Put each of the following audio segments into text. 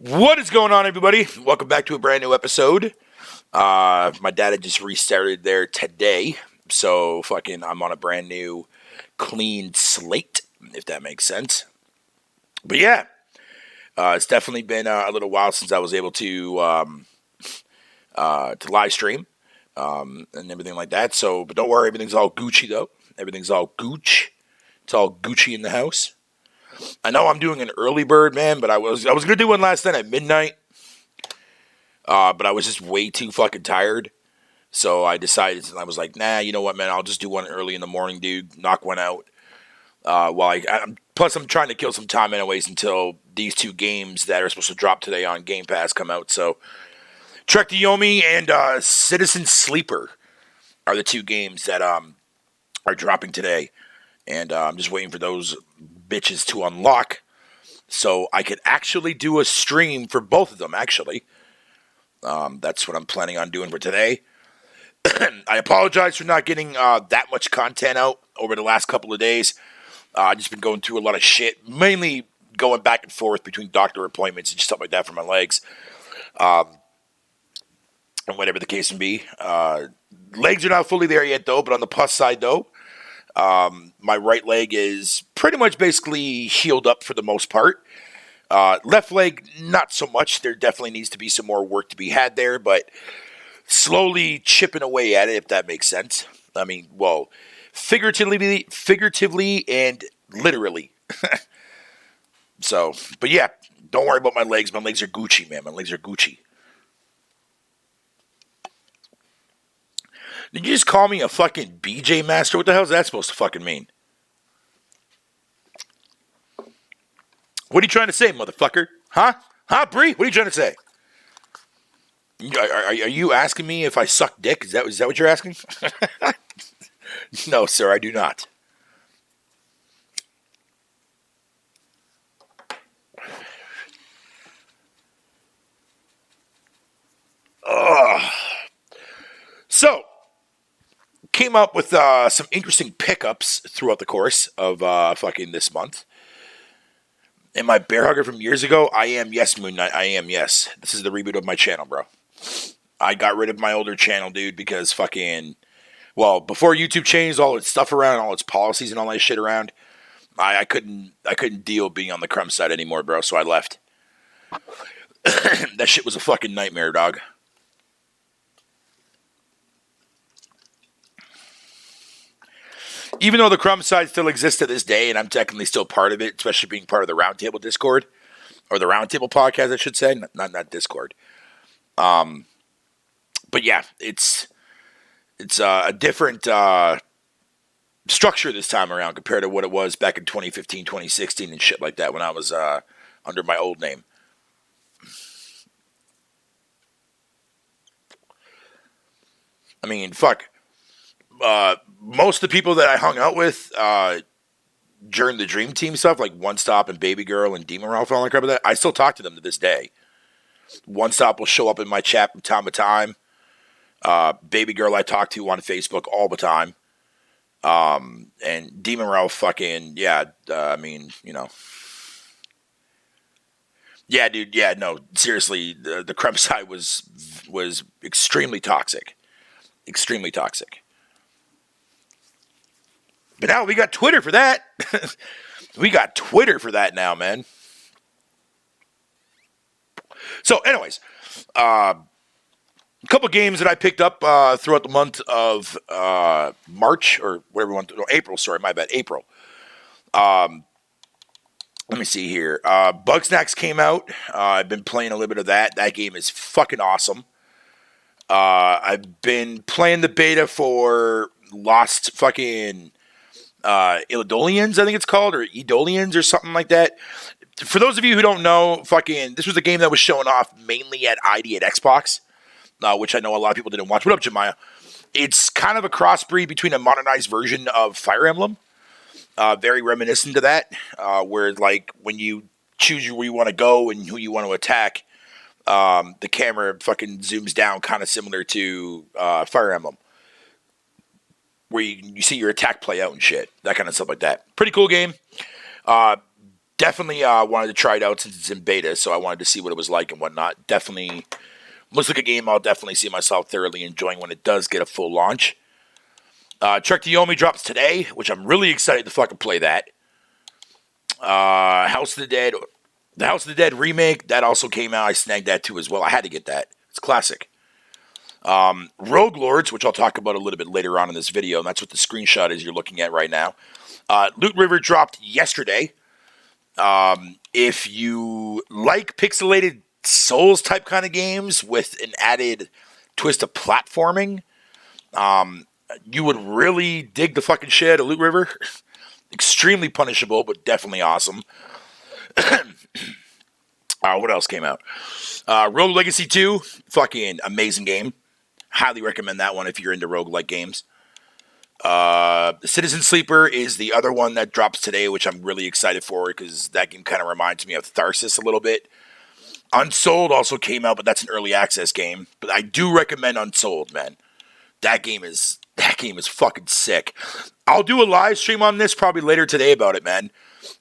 What is going on, everybody? Welcome back to a brand new episode. My dad had just restarted there today, so I'm on a brand new, clean slate, if that makes sense. But yeah, it's definitely been a little while since I was able to live stream and everything like that. So, but don't worry, everything's all Gucci though. Everything's all Gooch. It's all Gucci in the house. I know I'm doing an early bird, man, but I was gonna do one last night at midnight, but I was just way too fucking tired. So I decided, and I was like, nah, you know what, man? I'll just do one early in the morning, dude. Knock one out. Plus I'm trying to kill some time anyways until these two games that are supposed to drop today on Game Pass come out. So Trek to Yomi and Citizen Sleeper are the two games that are dropping today, and I'm just waiting for those bitches to unlock so I could actually do a stream for both of them. Actually, that's what I'm planning on doing for today. I apologize for not getting that much content out over the last couple of days. I've just been going through a lot of shit, mainly going back and forth between doctor appointments and stuff like that for my legs, and whatever the case may be. Legs are not fully there yet, though, but on the plus side, though, my right leg is pretty much basically healed up for the most part. Left leg, not so much. There definitely needs to be some more work to be had there, but slowly chipping away at it, if that makes sense. I mean, well, figuratively and literally. So, but yeah, don't worry about my legs. My legs are Gucci, man. My legs are Gucci. Did you just call me a fucking BJ master? What the hell is that supposed to fucking mean? What are you trying to say, motherfucker? Huh? Huh, Bree? What are you trying to say? Are you asking me if I suck dick? Is that what you're asking? No, sir, I do not. Ugh. So, came up with some interesting pickups throughout the course of this month. Am I bear hugger from years ago? I am, yes, Moon Knight. I am, yes. This is the reboot of my channel, bro. I got rid of my older channel, dude, because before YouTube changed all its stuff around, all its policies and all that shit around, I couldn't deal being on the crumb side anymore, bro, so I left. That shit was a fucking nightmare, dog. Even though the crumb side still exists to this day, and I'm technically still part of it, especially being part of the Roundtable Discord, or the Roundtable podcast, I should say, not Discord. But yeah, it's a different structure this time around compared to what it was back in 2015, 2016, and shit like that when I was under my old name. I mean, fuck. Most of the people that I hung out with during the Dream Team stuff, like One Stop and Baby Girl and Demon Ralph and all that crap, I still talk to them to this day. One Stop will show up in my chat from time to time. Baby Girl I talk to on Facebook all the time. And Demon Ralph I mean, you know. Yeah, dude, yeah, no, seriously, the crumb side was extremely toxic. Extremely toxic. But now we got Twitter for that. We got Twitter for that now, man. So, anyways, a couple games that I picked up throughout the month of March, or whatever April, sorry, my bad, April. Let me see here. Bugsnax came out. I've been playing a little bit of that. That game is fucking awesome. I've been playing the beta for Lost fucking Idolians, I think it's called, or Idolians or something like that. For those of you who don't know, this was a game that was showing off mainly at ID at Xbox, which I know a lot of people didn't watch. What up, Jemiah? It's kind of a crossbreed between a modernized version of Fire Emblem, very reminiscent to that, where like when you choose where you want to go and who you want to attack, the camera fucking zooms down, kind of similar to Fire Emblem, where you see your attack play out and shit, that kind of stuff like that. Pretty cool game. Definitely wanted to try it out since it's in beta, so I wanted to see what it was like and whatnot. Definitely looks like a game I'll definitely see myself thoroughly enjoying when it does get a full launch. Trek to Yomi drops today, which I'm really excited to fucking play that. House of the Dead, the House of the Dead remake, that also came out. I snagged that too as well. I had to get that. It's classic. Rogue Lords, which I'll talk about a little bit later on in this video, and that's what the screenshot is you're looking at right now. Loot River dropped yesterday. If you like pixelated Souls type kind of games with an added twist of platforming, you would really dig the fucking shit out of Loot River. Extremely punishable, but definitely awesome. What else came out? Rogue Legacy 2, fucking amazing game. Highly recommend that one if you're into roguelike games. Citizen Sleeper is the other one that drops today, which I'm really excited for because that game kind of reminds me of Tharsis a little bit. Unsold also came out, but that's an early access game. But I do recommend Unsold, man. That game is fucking sick. I'll do a live stream on this probably later today about it, man,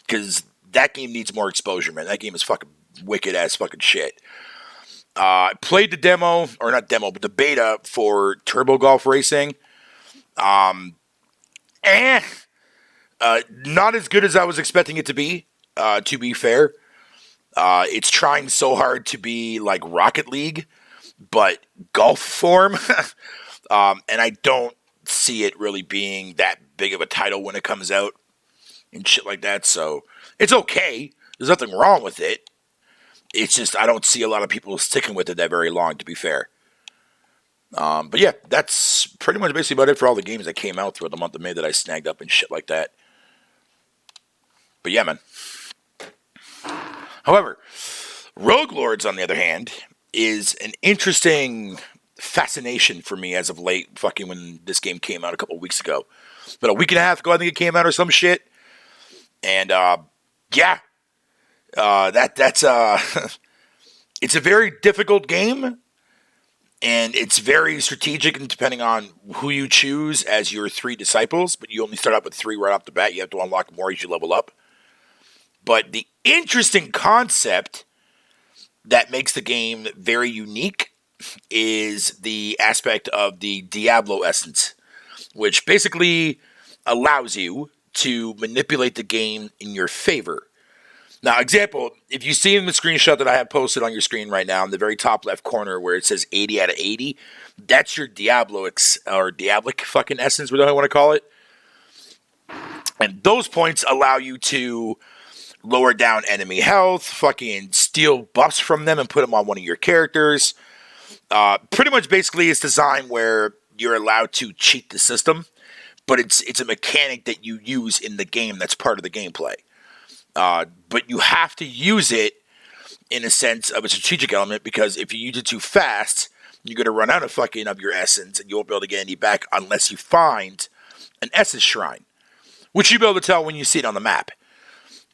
because that game needs more exposure, man. That game is fucking wicked ass fucking shit. I played the demo, or not demo, but the beta for Turbo Golf Racing. Not as good as I was expecting it to be fair. It's trying so hard to be like Rocket League, but golf form. And I don't see it really being that big of a title when it comes out and shit like that. So it's okay. There's nothing wrong with it. It's just I don't see a lot of people sticking with it that very long, to be fair. But yeah, that's pretty much basically about it for all the games that came out throughout the month of May that I snagged up and shit like that. But yeah, man. However, Rogue Lords, on the other hand, is an interesting fascination for me as of late, fucking when this game came out a couple weeks ago. But a week and a half ago, I think it came out or some shit. And, yeah. That's it's a very difficult game. And it's very strategic and depending on who you choose as your 3 disciples. But you only start out with 3 right off the bat. You have to unlock more as you level up. But the interesting concept that makes the game very unique is the aspect of the Diablo essence, which basically allows you to manipulate the game in your favor. Now, example, if you see in the screenshot that I have posted on your screen right now, in the very top left corner where it says 80 out of 80, that's your Diabolic fucking essence, whatever I want to call it. And those points allow you to lower down enemy health, fucking steal buffs from them and put them on one of your characters. Pretty much basically it's designed where you're allowed to cheat the system, but it's a mechanic that you use in the game that's part of the gameplay. But you have to use it in a sense of a strategic element because if you use it too fast, you're going to run out of your essence and you won't be able to get any back unless you find an essence shrine, which you'll be able to tell when you see it on the map.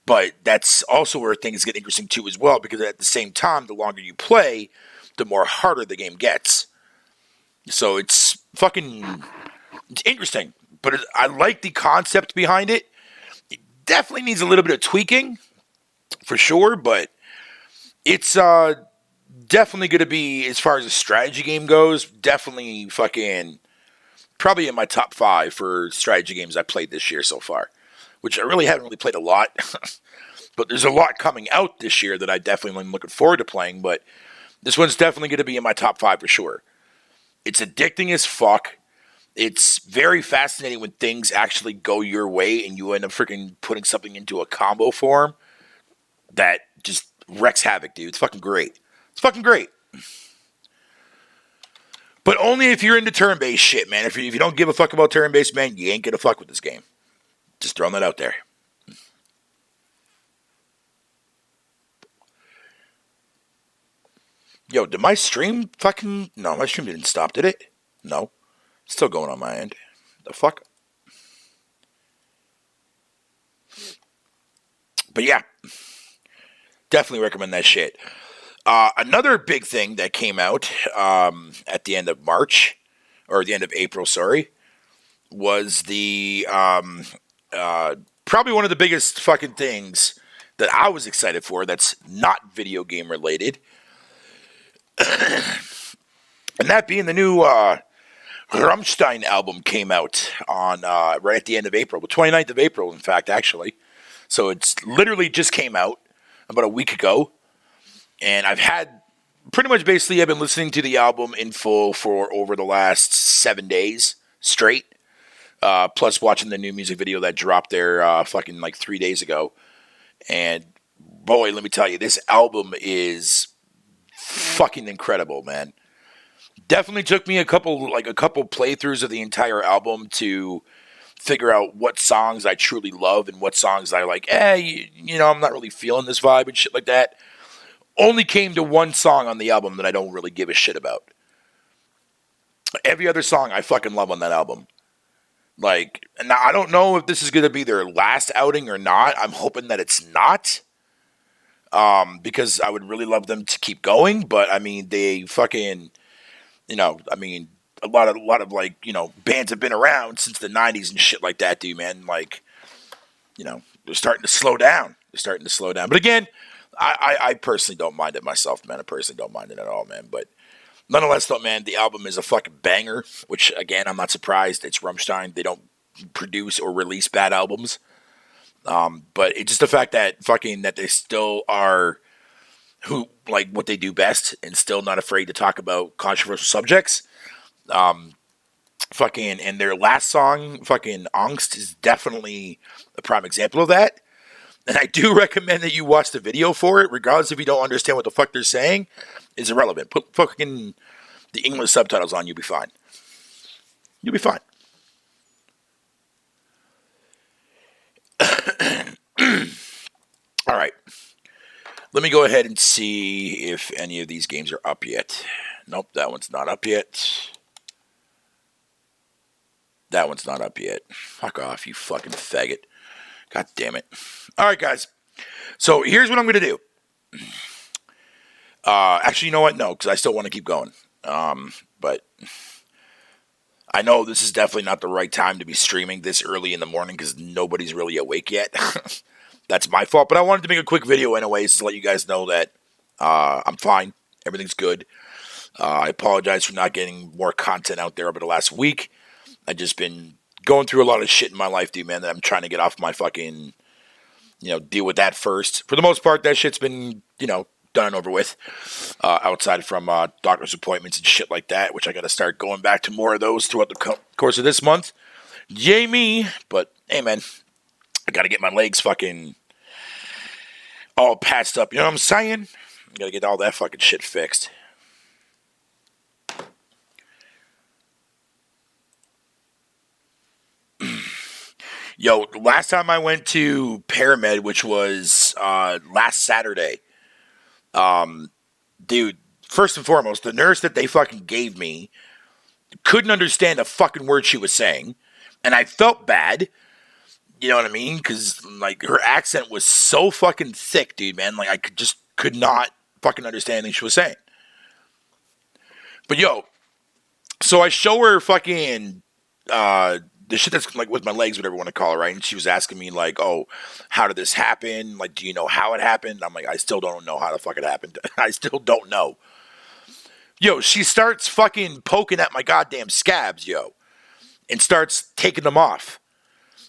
But that's also where things get interesting too as well because at the same time, the longer you play, the more harder the game gets. So it's interesting. But I like the concept behind it. It definitely needs a little bit of tweaking, for sure, but it's definitely going to be, as far as a strategy game goes, definitely probably in my top 5 for strategy games I played this year so far, which I really haven't really played a lot, but there's a lot coming out this year that I definitely am looking forward to playing, but this one's definitely going to be in my top 5 for sure. It's addicting as fuck. It's very fascinating when things actually go your way and you end up freaking putting something into a combo form that just wrecks havoc, dude. It's fucking great. It's fucking great. But only if you're into turn-based shit, man. If you don't give a fuck about turn-based, man, you ain't gonna fuck with this game. Just throwing that out there. Yo, did my stream No, my stream didn't stop, did it? No. Still going on my end. The fuck? But yeah. Definitely recommend that shit. Another big thing that came out at the end of March, or the end of April, sorry, was the probably one of the biggest fucking things that I was excited for that's not video game related. And that being the new Rumshine album came out on right at the end of April, the 29th of April, in fact, actually. So it's literally just came out about a week ago. And I've had pretty much basically I've been listening to the album in full for over the last 7 days straight. Plus watching the new music video that dropped there fucking like 3 days ago. And boy, let me tell you, this album is fucking incredible, man. Definitely took me a couple playthroughs of the entire album to figure out what songs I truly love and what songs I like. I'm not really feeling this vibe and shit like that. Only came to one song on the album that I don't really give a shit about. Every other song I fucking love on that album. Like, now I don't know if this is going to be their last outing or not. I'm hoping that it's not. Because I would really love them to keep going. But, I mean, they fucking... a lot of like, bands have been around since the 90s and shit like that, dude, man. Like, they're starting to slow down. But again, I personally don't mind it myself, man. I personally don't mind it at all, man. But nonetheless, though, man, the album is a fucking banger, which, again, I'm not surprised. It's Rumshine. They don't produce or release bad albums. But it's just the fact that that they still are... who like what they do best and still not afraid to talk about controversial subjects. And their last song, fucking Angst, is definitely a prime example of that. And I do recommend that you watch the video for it, regardless if you don't understand what the fuck they're saying. It's irrelevant. Put fucking the English subtitles on, you'll be fine. You'll be fine. All right. Let me go ahead and see if any of these games are up yet. Nope, that one's not up yet. That one's not up yet. Fuck off, you fucking faggot. God damn it. All right, guys. So here's what I'm going to do. Actually, you know what? No, because I still want to keep going. But I know this is definitely not the right time to be streaming this early in the morning because nobody's really awake yet. That's my fault, but I wanted to make a quick video anyways to let you guys know that I'm fine. Everything's good. I apologize for not getting more content out there over the last week. I've just been going through a lot of shit in my life, dude, man, that I'm trying to get off my fucking, deal with that first. For the most part, that shit's been, done and over with, outside from doctor's appointments and shit like that, which I got to start going back to more of those throughout the course of this month. Yay me. But, hey, man, I got to get my legs fucking all patched up. You know what I'm saying? I got to get all that fucking shit fixed. Yo, last time I went to Paramed, which was last Saturday, dude, first and foremost, the nurse that they fucking gave me couldn't understand a fucking word she was saying, and I felt bad, you know what I mean? Because, like, her accent was so fucking thick, dude, man, like, I could not fucking understand anything she was saying. But, yo, so I show her fucking, the shit that's, like, with my legs, whatever you want to call it, right? And she was asking me, like, oh, how did this happen? Like, do you know how it happened? I'm like, I still don't know how the fuck it happened. I still don't know. Yo, she starts fucking poking at my goddamn scabs, yo. And starts taking them off.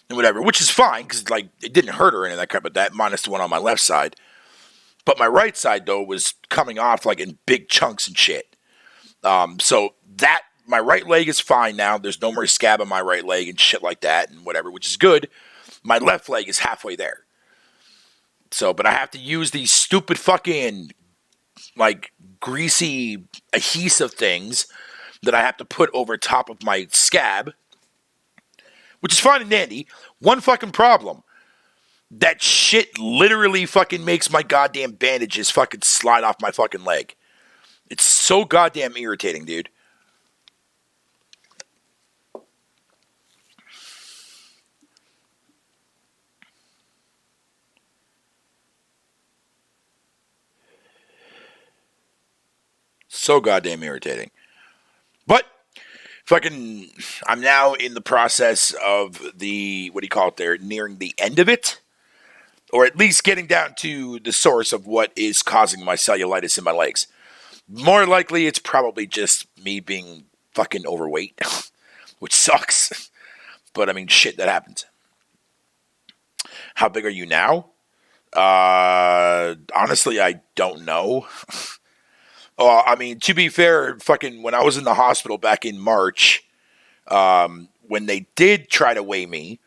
And whatever, which is fine, because, like, it didn't hurt or anything like that, but that minus the one on my left side. But my right side, though, was coming off, like, in big chunks and shit. So that, my right leg is fine now. There's no more scab on my right leg and shit like that and whatever, which is good. My left leg is halfway there. So, but I have to use these stupid fucking, like, greasy adhesive things that I have to put over top of my scab, which is fine and dandy. One fucking problem. That shit literally fucking makes my goddamn bandages fucking slide off my fucking leg. It's so goddamn irritating, dude. So goddamn irritating. But fucking, I'm now in the process of the, what do you call it there, nearing the end of it. or at least getting down to the source of what is causing my cellulitis in my legs. More likely, it's probably just me being fucking overweight, which sucks. But I mean, shit, that happens. How big are you now? Honestly, I don't know. Oh, I mean, to be fair, fucking when I was in the hospital back in March, when they did try to weigh me,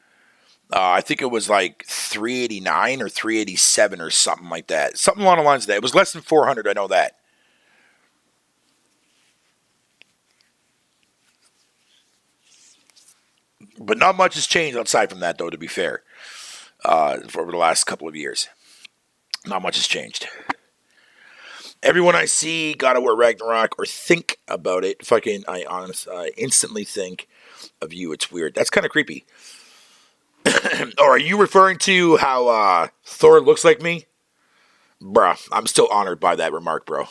I think it was like 389 or 387 or something like that. Something along the lines of that. It was less than 400, I know that. But not much has changed outside from that, though, to be fair, for over the last couple of years. Not much has changed. Everyone I see, God of War Ragnarok, or think about it, fucking, I instantly think of you. It's weird. That's kind of creepy. Or are you referring to how Thor looks like me? Bruh, I'm still honored by that remark, bro.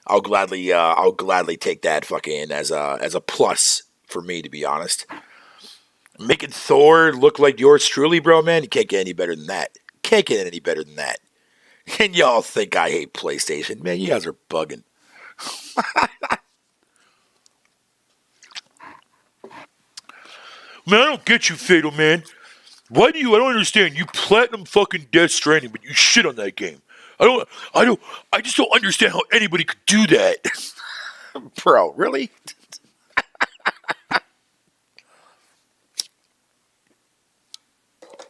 I'll gladly take that fucking as a plus for me, to be honest. Making Thor look like yours truly, bro, man, you can't get any better than that. Can't get any better than that. And y'all think I hate PlayStation. Man, you guys are bugging. Man, I don't get you, Fatal Man. I don't understand. You platinum fucking Death Stranding, but you shit on that game. I just don't understand how anybody could do that. Bro, really?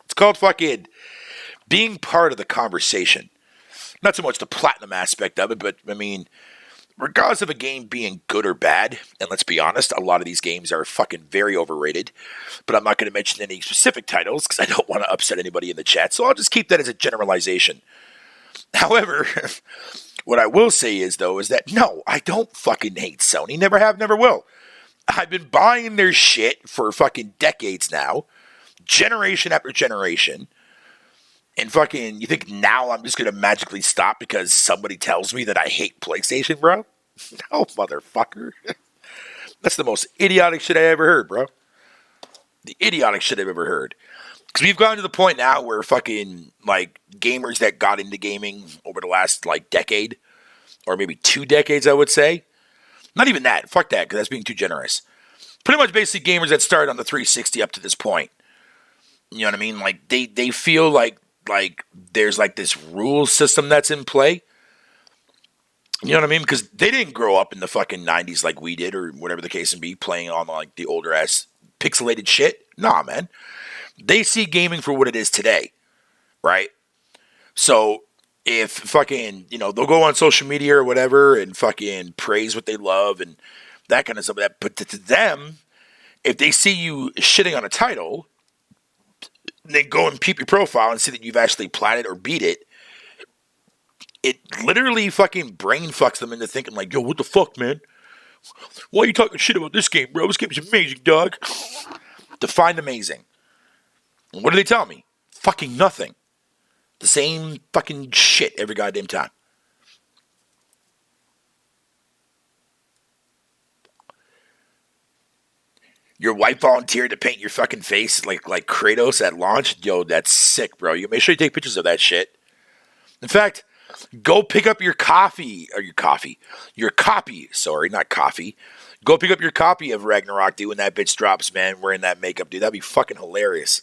It's called fucking being part of the conversation. Not so much the platinum aspect of it, but I mean, regardless of a game being good or bad, and let's be honest, a lot of these games are fucking very overrated, but I'm not going to mention any specific titles because I don't want to upset anybody in the chat, so I'll just keep that as a generalization. However, what I will say is, though, is that no, I don't fucking hate Sony. Never have, never will. I've been buying their shit for fucking decades now, generation after generation. And fucking, you think now I'm just going to magically stop because somebody tells me that I hate PlayStation, bro? No, motherfucker. That's the most idiotic shit I ever heard, bro. The idiotic shit I've ever heard. Because we've gotten to the point now where fucking, like, gamers that got into gaming over the last, like, decade, or maybe 2 decades, I would say. Not even that. Fuck that, because that's being too generous. Pretty much basically gamers that started on the 360 up to this point. You know what I mean? Like, they feel like there's like this rule system that's in play. You know what I mean? Because they didn't grow up in the fucking 90s like we did, or whatever the case may be, playing on like the older ass pixelated shit. Nah, man. They see gaming for what it is today, right? So if fucking, you know, they'll go on social media or whatever and fucking praise what they love and that kind of stuff. But to them, if they see you shitting on a title, they go and peep your profile and see that you've actually platted or beat it. It literally fucking brain fucks them into thinking like, yo, what the fuck, man? Why are you talking shit about this game, bro? This game is amazing, dog. Defined amazing. And what do they tell me? Fucking nothing. The same fucking shit every goddamn time. Your wife volunteered to paint your fucking face like Kratos at launch? Yo, that's sick, bro. You make sure you take pictures of that shit. In fact, go pick up your copy. Sorry, not coffee. Go pick up your copy of Ragnarok, dude, when that bitch drops, man, wearing that makeup, dude. That'd be fucking hilarious.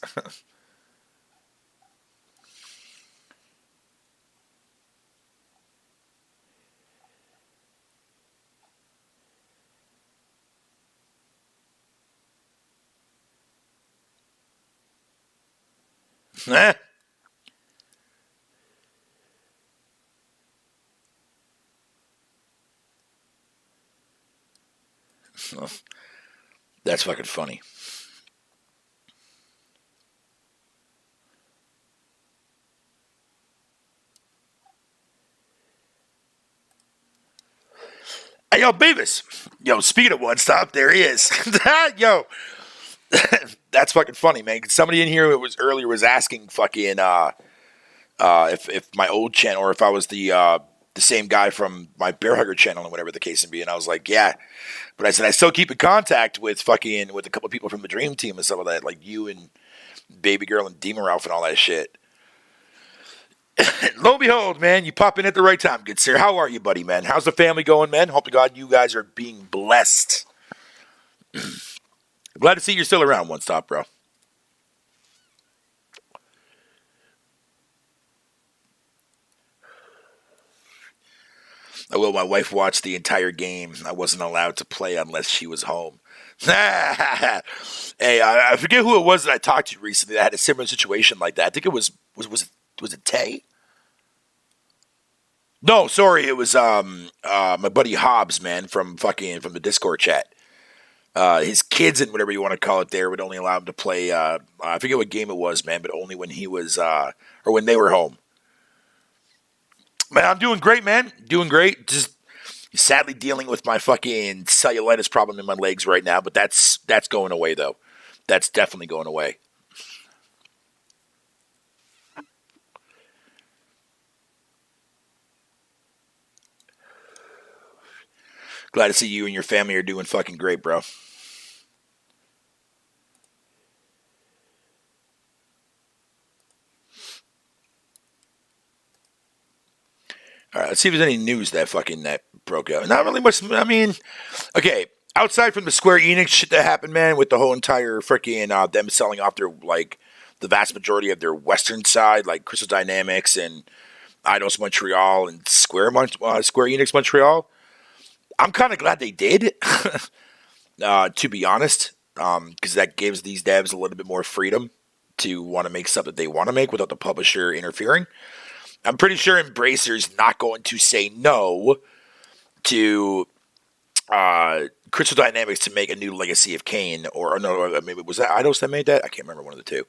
That's fucking funny. Hey, yo, Beavis. Yo, speaking of One Stop, there he is. Yo, that's fucking funny, man. Somebody in here earlier was asking fucking if my old channel, or if I was the same guy from my Bear Hugger channel and whatever the case may be, and I was like, yeah. But I said I still keep in contact with a couple of people from the Dream Team and stuff like that, like you and Baby Girl and Demon Ralph and all that shit. Lo and behold, man, you pop in at the right time, good sir. How are you, buddy, man? How's the family going, man? Hope to God you guys are being blessed. Glad to see you're still around, One Stop, bro. I will. My wife watched the entire game. I wasn't allowed to play unless she was home. Hey, I forget who it was that I talked to recently that had a similar situation like that. I think it was it Tay? No, sorry, it was my buddy Hobbs, man, from the Discord chat. His kids and whatever you want to call it there would only allow him to play. I forget what game it was, man, but only when he was or when they were home. Man, I'm doing great, man. Doing great. Just sadly dealing with my fucking cellulitis problem in my legs right now, but that's going away though. That's definitely going away. Glad to see you and your family are doing fucking great, bro. All right, let's see if there's any news that broke out. Not really much. I mean, okay, outside from the Square Enix shit that happened, man, with the whole entire freaking them selling off their like the vast majority of their Western side, like Crystal Dynamics and Eidos Montreal and Square Enix Montreal. I'm kind of glad they did, to be honest, because that gives these devs a little bit more freedom to want to make stuff that they want to make without the publisher interfering. I'm pretty sure Embracer's not going to say no to Crystal Dynamics to make a new Legacy of Kain, or no, maybe was that Eidos that made that? I can't remember, one of the two.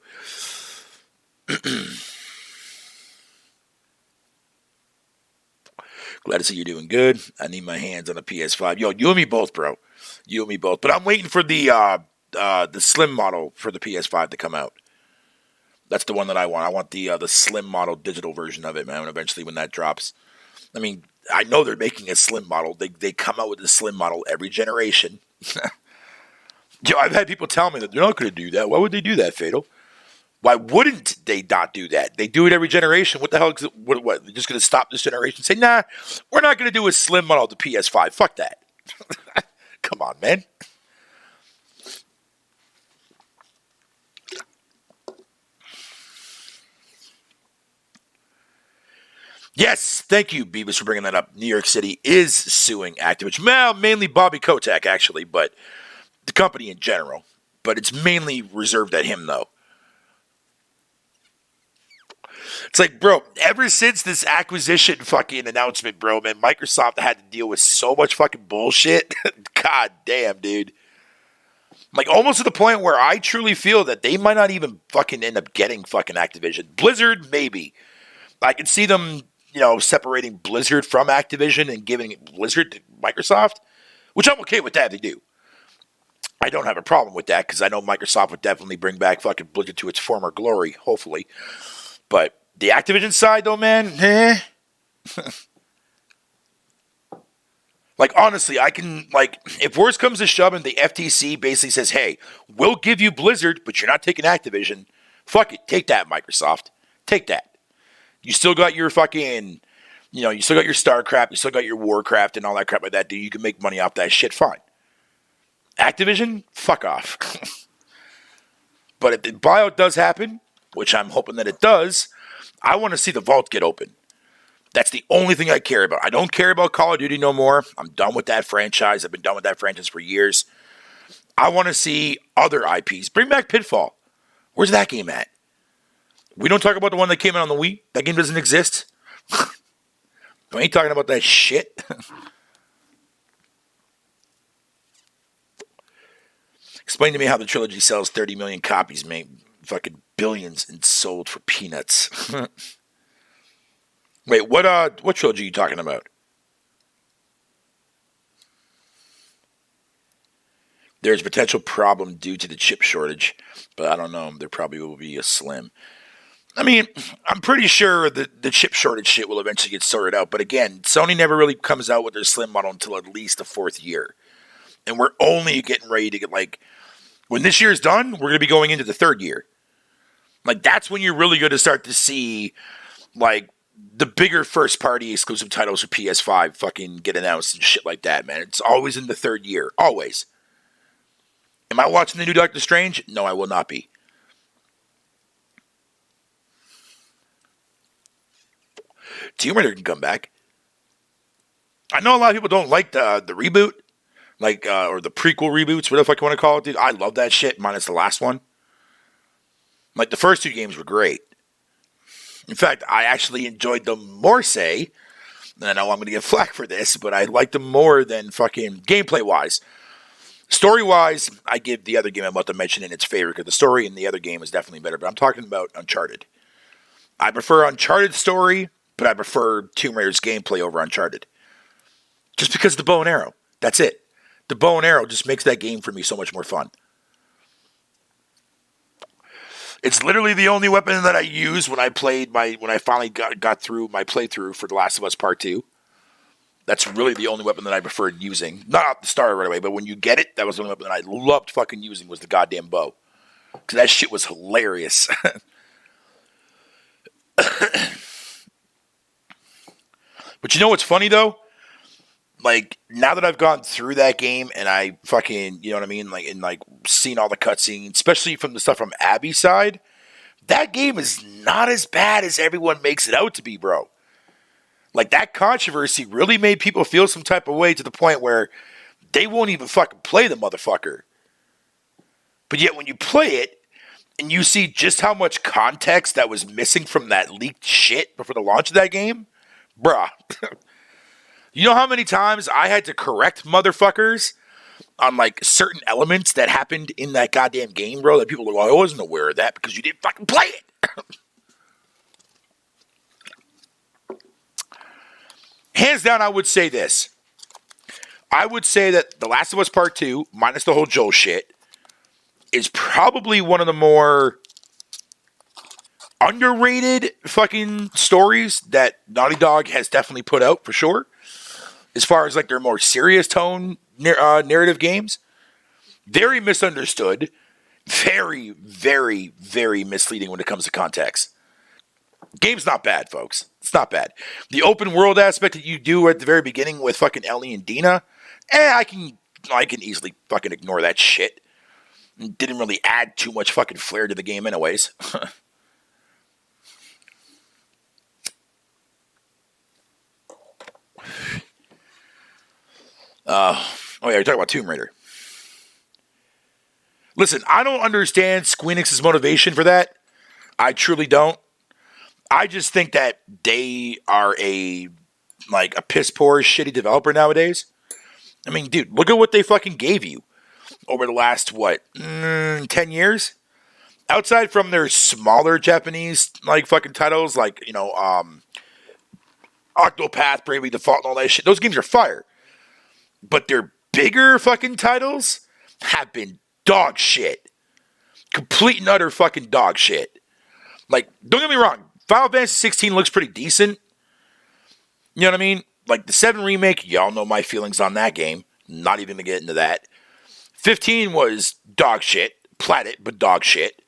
Glad to see you're doing good. I need my hands on a PS5. Yo, you and me both, bro. You and me both. But I'm waiting for the slim model for the PS5 to come out. That's the one that I want. I want the slim model digital version of it, man. Eventually, when that drops, I mean, I know they're making a slim model. They come out with a slim model every generation. Yo, I've had people tell me that they're not going to do that. Why would they do that, Fatal? Why wouldn't they not do that? They do it every generation. What the hell? What? They're just going to stop this generation and say, nah, we're not going to do a slim model of the PS5. Fuck that. Come on, man. Yes, thank you, Beavis, for bringing that up. New York City is suing Activision. Well, mainly Bobby Kotick, actually, but the company in general. But it's mainly reserved at him, though. It's like, bro, ever since this acquisition fucking announcement, bro, man, Microsoft had to deal with so much fucking bullshit. God damn, dude. Like, almost to the point where I truly feel that they might not even fucking end up getting fucking Activision. Blizzard, maybe. I can see them, separating Blizzard from Activision and giving Blizzard to Microsoft, which I'm okay with that if they do. I don't have a problem with that because I know Microsoft would definitely bring back fucking Blizzard to its former glory, hopefully. But the Activision side, though, man, Like, honestly, I can, if worse comes to shove and the FTC basically says, hey, we'll give you Blizzard, but you're not taking Activision, fuck it, take that, Microsoft. Take that. You still got your fucking, you still got your StarCraft, you still got your Warcraft and all that crap like that, dude. You can make money off that shit, fine. Activision, fuck off. But if the buyout does happen, which I'm hoping that it does, I want to see the vault get open. That's the only thing I care about. I don't care about Call of Duty no more. I'm done with that franchise. I've been done with that franchise for years. I want to see other IPs. Bring back Pitfall. Where's that game at? We don't talk about the one that came out on the Wii. That game doesn't exist. We ain't talking about that shit. Explain to me how the trilogy sells 30 million copies, mate. Fucking billions and sold for peanuts. Wait, what trilogy are you talking about? There's a potential problem due to the chip shortage, but I don't know. There probably will be a slim. I mean, I'm pretty sure that the chip shortage shit will eventually get sorted out. But again, Sony never really comes out with their slim model until at least the fourth year. And we're only getting ready to get, when this year is done, we're going to be going into the third year. That's when you're really going to start to see, the bigger first-party exclusive titles for PS5 fucking get announced and shit like that, man. It's always in the third year. Always. Am I watching the new Doctor Strange? No, I will not be. Tomb Raider can come back. I know a lot of people don't like the reboot, or the prequel reboots, whatever the fuck you want to call it, dude. I love that shit, minus the last one. Like, the first two games were great. In fact, I actually enjoyed them more, and I know I'm going to get flack for this, but I liked them more than fucking gameplay-wise. Story-wise, I give the other game I'm about to mention in its favor, because the story in the other game is definitely better, but I'm talking about Uncharted. I prefer Uncharted story, but I prefer Tomb Raider's gameplay over Uncharted. Just because of the bow and arrow. That's it. The bow and arrow just makes that game for me so much more fun. It's literally the only weapon that I used when I finally got through my playthrough for The Last of Us Part 2. That's really the only weapon that I preferred using. Not at the start right away, but when you get it, that was the only weapon that I loved fucking using was the goddamn bow. Because that shit was hilarious. But you know what's funny, though? Like, now that I've gone through that game and I fucking, you know what I mean? Like, seen all the cutscenes, especially from the stuff from Abby's side, that game is not as bad as everyone makes it out to be, bro. Like, that controversy really made people feel some type of way to the point where they won't even fucking play the motherfucker. But yet when you play it and you see just how much context that was missing from that leaked shit before the launch of that game, bruh. You know how many times I had to correct motherfuckers on, like, certain elements that happened in that goddamn game, bro? That people were like, I wasn't aware of that because you didn't fucking play it. Hands down, I would say this. I would say that The Last of Us Part 2, minus the whole Joel shit, is probably one of the more underrated fucking stories that Naughty Dog has definitely put out, for sure. As far as, like, their more serious tone narrative games. Very misunderstood. Very, very, very misleading when it comes to context. Game's not bad, folks. It's not bad. The open world aspect that you do at the very beginning with fucking Ellie and Dina, I can easily fucking ignore that shit. It didn't really add too much fucking flair to the game anyways. You're talking about Tomb Raider. Listen, I don't understand Square Enix's motivation for that. I truly don't. I just think that they are a piss poor, shitty developer nowadays. I mean, dude, look at what they fucking gave you over the last, 10 years? Outside from their smaller Japanese, fucking titles, Octopath, Bravely Default, and all that shit. Those games are fire. But their bigger fucking titles have been dog shit. Complete and utter fucking dog shit. Like, don't get me wrong. Final Fantasy 16 looks pretty decent. You know what I mean? Like, the 7 remake, y'all know my feelings on that game. Not even going to get into that. 15 was dog shit. Plat it, but dog shit.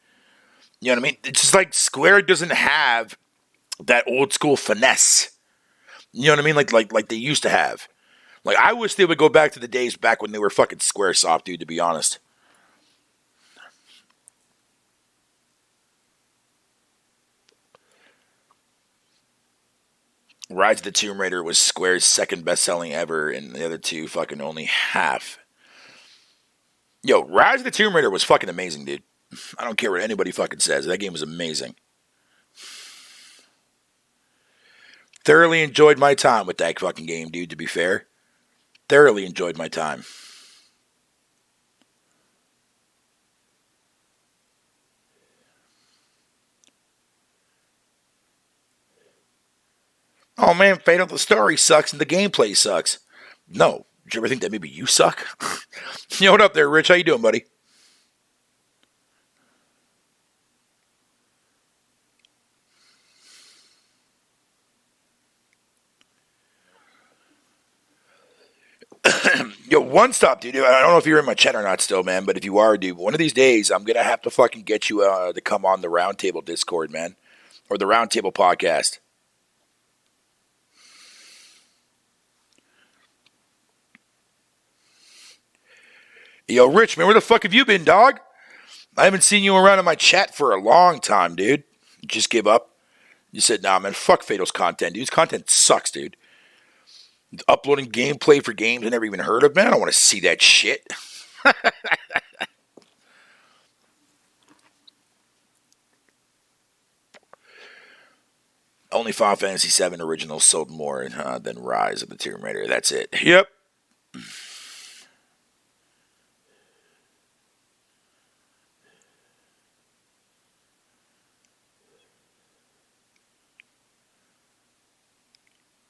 You know what I mean? It's just like Square doesn't have that old school finesse. You know what I mean? Like they used to have. Like, I wish they would go back to the days back when they were fucking Squaresoft, dude, to be honest. Rise of the Tomb Raider was Square's second best-selling ever, and the other two fucking only half. Yo, Rise of the Tomb Raider was fucking amazing, dude. I don't care what anybody fucking says. That game was amazing. Thoroughly enjoyed my time with that fucking game, dude, to be fair. Thoroughly enjoyed my time. Oh man, Fatal, the story sucks and the gameplay sucks. No. Did you ever think that maybe you suck? Yo, what up there, Rich? How you doing, buddy? Yo, One Stop, dude. I don't know if you're in my chat or not still, man, but if you are, dude, one of these days, I'm going to have to fucking get you to come on the Roundtable Discord, man. Or the Roundtable podcast. Yo, Rich, man, where the fuck have you been, dog? I haven't seen you around in my chat for a long time, dude. You just give up? You said, nah, man, fuck Fatal's content, dude. His content sucks, dude. Uploading gameplay for games I never even heard of, man. I don't want to see that shit. Only Final Fantasy VII originals sold more than Rise of the Tomb Raider. That's it. Yep.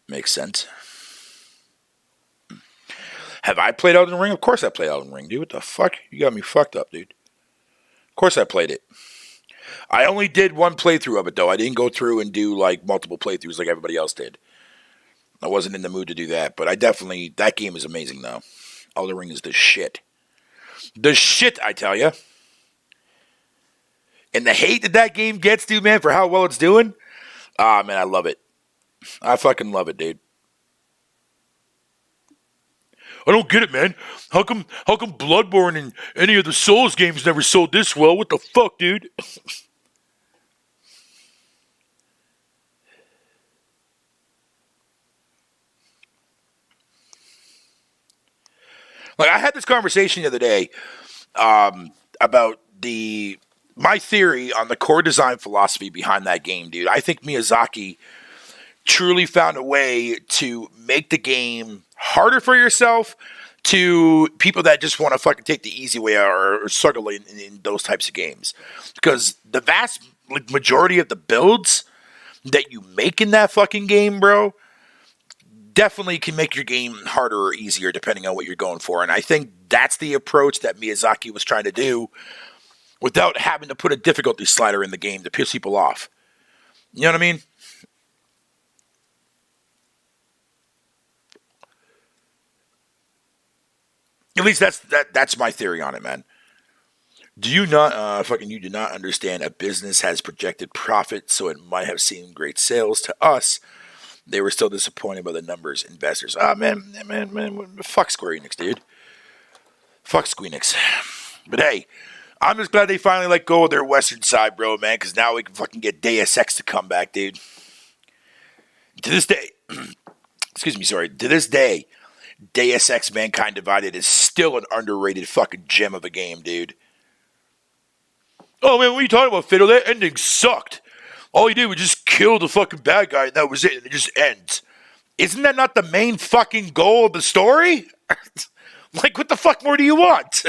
Makes sense. Have I played Elden Ring? Of course I played Elden Ring, dude. What the fuck? You got me fucked up, dude. Of course I played it. I only did one playthrough of it, though. I didn't go through and do, like, multiple playthroughs like everybody else did. I wasn't in the mood to do that, but that game is amazing, though. Elden Ring is the shit. The shit, I tell you. And the hate that game gets, dude, man, for how well it's doing. Man, I love it. I fucking love it, dude. I don't get it, man. How come Bloodborne and any of the Souls games never sold this well? What the fuck, dude? Like, I had this conversation the other day about my theory on the core design philosophy behind that game, dude. I think Miyazaki truly found a way to make the game harder for yourself to people that just want to fucking take the easy way or struggle in those types of games. Because the vast majority of the builds that you make in that fucking game, bro, definitely can make your game harder or easier depending on what you're going for. And I think that's the approach that Miyazaki was trying to do without having to put a difficulty slider in the game to piss people off. You know what I mean? At least that's my theory on it, man. Do you not you do not understand a business has projected profit, so it might have seemed great sales to us. They were still disappointed by the numbers. Investors, man, fuck Square Enix, dude. Fuck Square Enix. But hey, I'm just glad they finally let go of their Western side, bro, man, because now we can fucking get Deus Ex to come back, dude. To this day, to this day, Deus Ex Mankind Divided is still an underrated fucking gem of a game, dude. Oh, man, what are you talking about, Fiddle? That ending sucked. All he did was just kill the fucking bad guy, and that was it, and it just ends. Isn't that not the main fucking goal of the story? Like, what the fuck more do you want?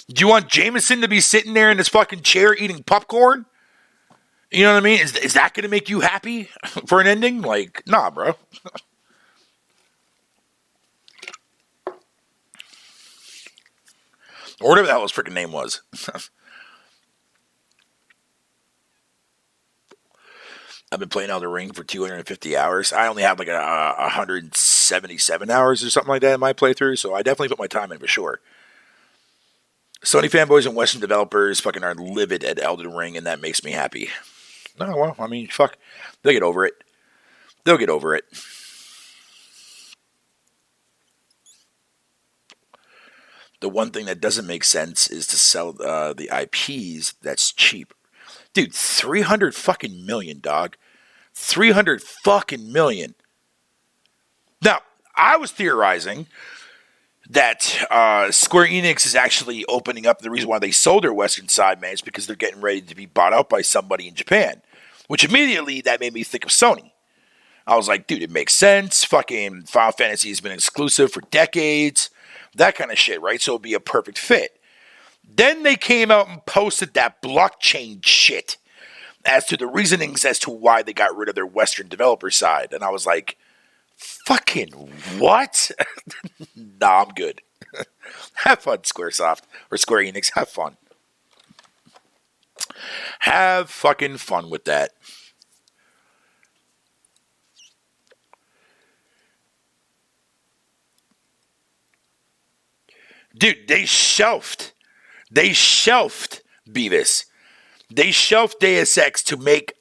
Do you want Jameson to be sitting there in his fucking chair eating popcorn? You know what I mean? Is that going to make you happy for an ending? Like, nah, bro. Or whatever the hell his freaking name was. I've been playing Elden Ring for 250 hours. I only have like 177 hours or something like that in my playthrough, so I definitely put my time in for sure. Sony fanboys and Western developers fucking are livid at Elden Ring, and that makes me happy. No, well, I mean, fuck. They'll get over it. They'll get over it. The one thing that doesn't make sense is to sell the IPs that's cheap. Dude, 300 fucking million, dog. 300 fucking million. Now, I was theorizing that Square Enix is actually opening up. The reason why they sold their Western side, man, is because they're getting ready to be bought out by somebody in Japan. Which immediately, that made me think of Sony. I was like, dude, it makes sense. Fucking Final Fantasy has been exclusive for decades. That kind of shit, right? So it'd be a perfect fit. Then they came out and posted that blockchain shit as to the reasonings as to why they got rid of their Western developer side. And I was like, fucking what? Nah, I'm good. Have fun, Squaresoft. Or Square Enix. Have fun. Have fucking fun with that. Dude, they shelved Beavis. They shelved Deus Ex to make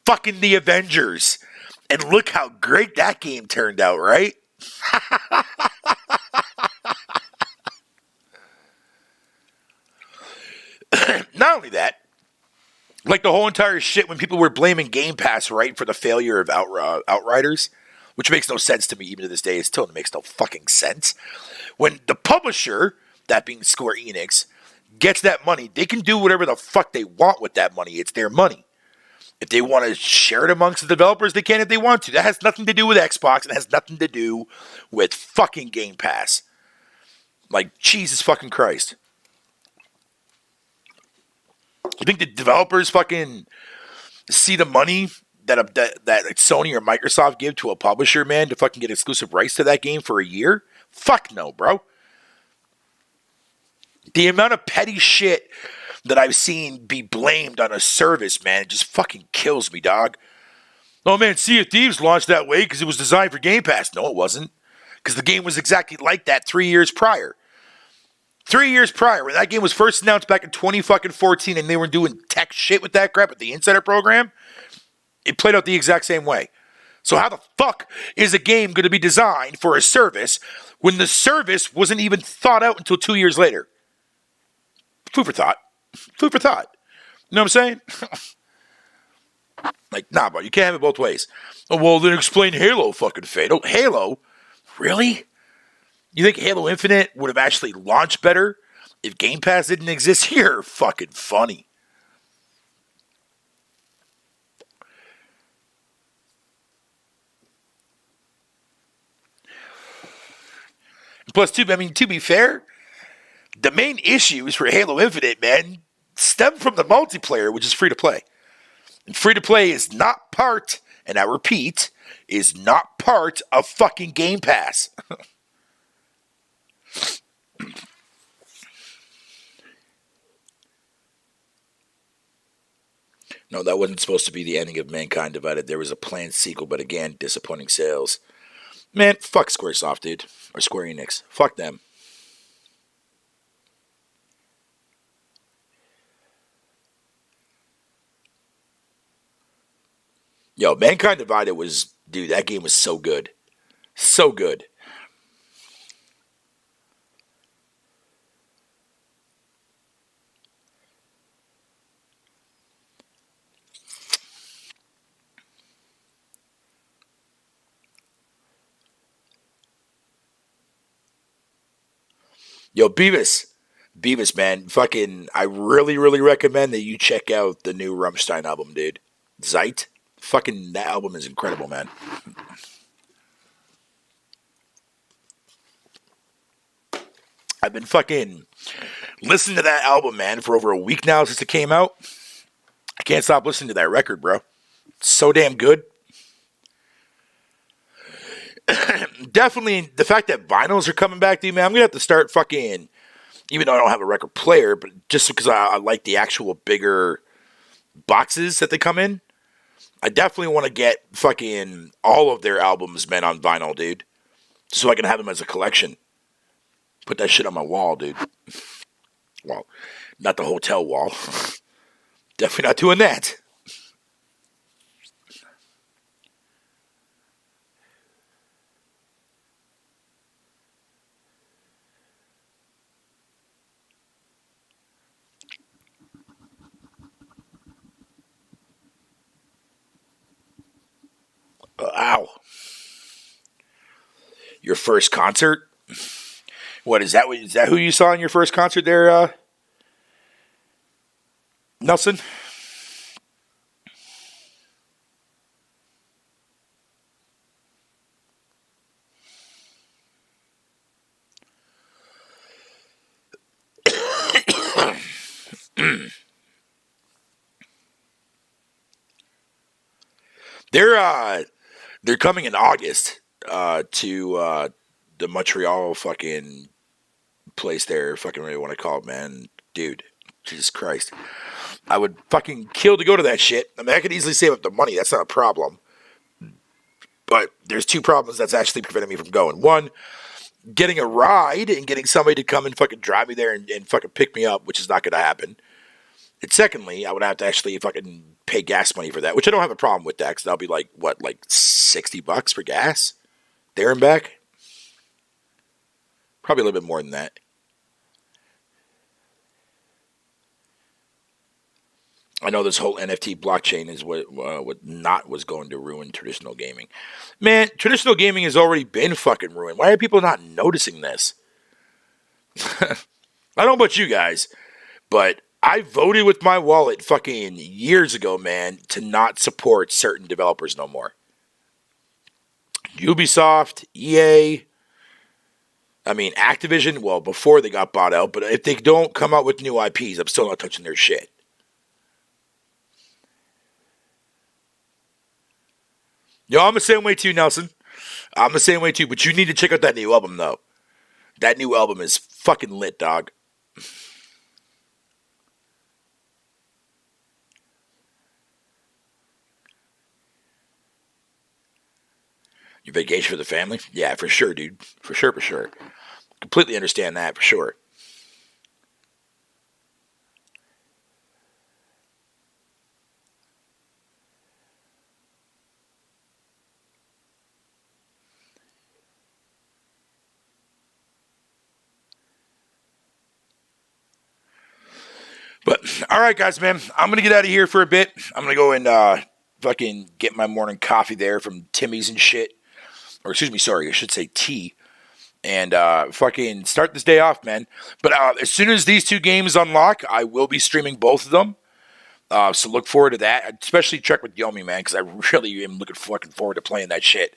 fucking the Avengers. And look how great that game turned out, right? only that, like the whole entire shit when people were blaming Game Pass, right, for the failure of Outriders, which makes no sense to me even to this day. It still makes no fucking sense. When the publisher, that being Square Enix, gets that money, they can do whatever the fuck they want with that money. It's their money. If they want to share it amongst the developers, they can if they want to. That has nothing to do with Xbox, and it has nothing to do with fucking Game Pass. Like, Jesus fucking Christ. You think the developers fucking see the money that like Sony or Microsoft give to a publisher, man, to fucking get exclusive rights to that game for a year? Fuck no, bro. The amount of petty shit that I've seen be blamed on a service, man, it just fucking kills me, dog. Oh, man, Sea of Thieves launched that way because it was designed for Game Pass. No, it wasn't. Because the game was exactly like that 3 years prior. 3 years prior, when that game was first announced back in 2014 and they were doing tech shit with that crap with the Insider program, it played out the exact same way. So how the fuck is a game going to be designed for a service when the service wasn't even thought out until 2 years later? Food for thought. Food for thought. You know what I'm saying? Like, nah, bro, you can't have it both ways. Oh, well, then explain Halo fucking fatal. Halo? Really? You think Halo Infinite would have actually launched better if Game Pass didn't exist? You're fucking funny. Plus, to be fair, the main issues for Halo Infinite, man, stem from the multiplayer, which is free to play. And free to play is not part, and I repeat, is not part of fucking Game Pass. No, that wasn't supposed to be the ending of Mankind Divided. There was a planned sequel, but again, disappointing sales. Man, fuck Squaresoft, dude. Or Square Enix. Fuck them. Yo, Mankind Divided was... Dude, that game was so good. So good. Yo, Beavis. Beavis, man. Fucking, I really, really recommend that you check out the new Rumshine album, dude. Zeit. Fucking, that album is incredible, man. I've been fucking listening to that album, man, for over a week now since it came out. I can't stop listening to that record, bro. It's so damn good. Definitely, the fact that vinyls are coming back to you, man, I'm going to have to start fucking, even though I don't have a record player, but just because I like the actual bigger boxes that they come in, I definitely want to get fucking all of their albums, man, on vinyl, dude. So I can have them as a collection. Put that shit on my wall, dude. Well, not the hotel wall. Definitely not doing that. Ow. Your first concert? What is that? Is that who you saw in your first concert there, Nelson? They're coming in August to the Montreal fucking place there. Fucking really want to call it, man. Dude, Jesus Christ. I would fucking kill to go to that shit. I mean, I could easily save up the money. That's not a problem. But there's two problems that's actually preventing me from going. One, getting a ride and getting somebody to come and fucking drive me there and fucking pick me up, which is not going to happen. And secondly, I would have to actually fucking pay gas money for that, which I don't have a problem with that, because that'll be like, what, like $60 for gas? There and back? Probably a little bit more than that. I know this whole NFT blockchain is what not was going to ruin traditional gaming. Man, traditional gaming has already been fucking ruined. Why are people not noticing this? I don't know about you guys, but I voted with my wallet fucking years ago, man, to not support certain developers no more. Ubisoft, EA, Activision, well, before they got bought out, but if they don't come out with new IPs, I'm still not touching their shit. Yo, I'm the same way too, Nelson. I'm the same way too, but you need to check out that new album, though. That new album is fucking lit, dog. Your vacation for the family? Yeah, for sure, dude. For sure, for sure. Completely understand that, for sure. But, alright, guys, man. I'm going to get out of here for a bit. I'm going to go and fucking get my morning coffee there from Timmy's and shit. Or, excuse me, sorry, I should say tea. And fucking start this day off, man. But as soon as these two games unlock, I will be streaming both of them. So look forward to that. Especially check with Yomi, man, because I really am looking fucking forward to playing that shit.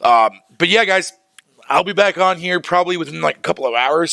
But yeah, guys, I'll be back on here probably within like a couple of hours.